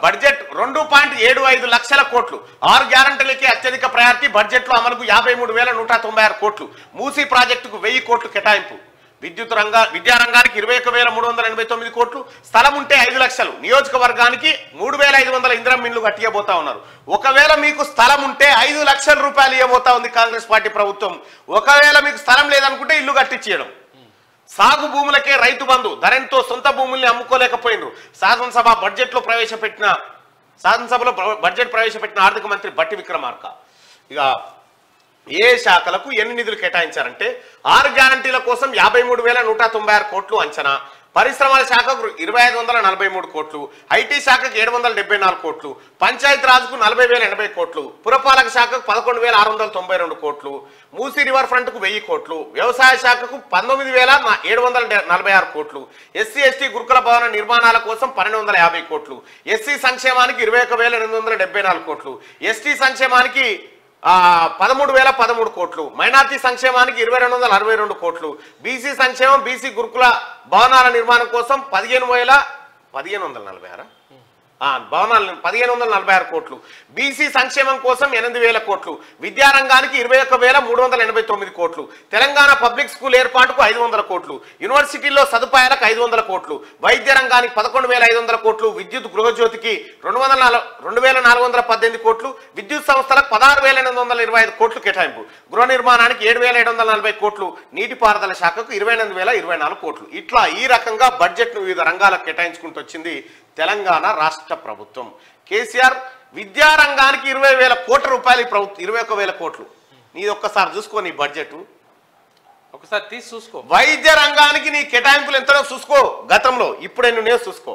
Budget 2.75 లక్షల కోట్లు 6 గ్యారంటీలకే అత్యధిక ప్రయారిటీ బడ్జెట్లో అమలుకు 53,196 కోట్లు మూసీ ప్రాజెక్టుకు 1000 కోట్లు కేటాయింపు విద్యా రంగానికి 21,389 కోట్లు స్థలం ఉంటే 5 లక్షలు నియోజకవర్గానికి 3,500 ఇందిరమ్మ ఇండ్లు కట్టియబోతా ఉన్నారు. ఒకవేళ మీకు స్థలం ఉంటే 5 లక్షల రూపాయలు ఇవ్వబోతా ఉంది కాంగ్రెస్ పార్టీ ప్రభుత్వం. ఒకవేళ మీకు స్థలం లేదనుకుంటే ఇల్లు కట్టించేయడం. సాగు భూములకే రైతు బంధు ధరణితో సొంత భూముల్ని అమ్ముకోలేకపోయినరు. శాసనసభలో బడ్జెట్ ప్రవేశపెట్టిన ఆర్థిక మంత్రి బట్టి విక్రమార్క ఇక ఏ శాఖలకు ఎన్ని నిధులు కేటాయించారంటే 6 గ్యారంటీల కోసం 53,196 కోట్లు అంచనా, పరిశ్రమల శాఖకు 2,543 కోట్లు, ఐటీ శాఖకు 774 కోట్లు, పంచాయతీ రాజ్కు 40,080 కోట్లు, పురపాలక శాఖకు 11,692 కోట్లు, మూసీ రివర్ ఫ్రంట్కు 1000 కోట్లు, వ్యవసాయ శాఖకు 19,746 కోట్లు, ఎస్సీ ఎస్టీ గురుకుల భవన నిర్మాణాల కోసం 1,250 కోట్లు, ఎస్సీ సంక్షేమానికి 21,874 కోట్లు, ఎస్టీ సంక్షేమానికి 13,013 కోట్లు, మైనార్టీ సంక్షేమానికి 2,262 కోట్లు, బీసీ సంక్షేమం బీసీ గురుకుల భవనాల నిర్మాణం కోసం 15,146 కోట్లు, బీసీ సంక్షేమం కోసం 8,000 కోట్లు, విద్యారంగానికి 21,389 కోట్లు, తెలంగాణ పబ్లిక్ స్కూల్ ఏర్పాటుకు 500 కోట్లు, యూనివర్సిటీల్లో సదుపాయాలకు 500 కోట్లు, వైద్య రంగానికి 11,500 కోట్లు, విద్యుత్ గృహజ్యోతికి 2,418 కోట్లు, విద్యుత్ సంస్థలకు 16,825 కోట్లు కేటాయింపు, గృహ నిర్మాణానికి 7,740 కోట్లు, నీటిపారుదల శాఖకు 28,024 కోట్లు. ఇట్లా ఈ రకంగా బడ్జెట్ను వివిధ రంగాలకు కేటాయించుకుంటూ వచ్చింది తెలంగాణ రాష్ట్ర ప్రభుత్వం. కేసీఆర్ విద్యారంగానికి 20,000 కోట్ల రూపాయలు ప్రభుత్వం 21,000 కోట్లు. నీ ఒక్కసారి చూసుకో నీ బడ్జెట్ ఒకసారి తీసి చూసుకో. వైద్య రంగానికి నీ కేటాయింపులు ఎంతనో చూసుకో, గతంలో ఇప్పుడే నువ్వు చూసుకో.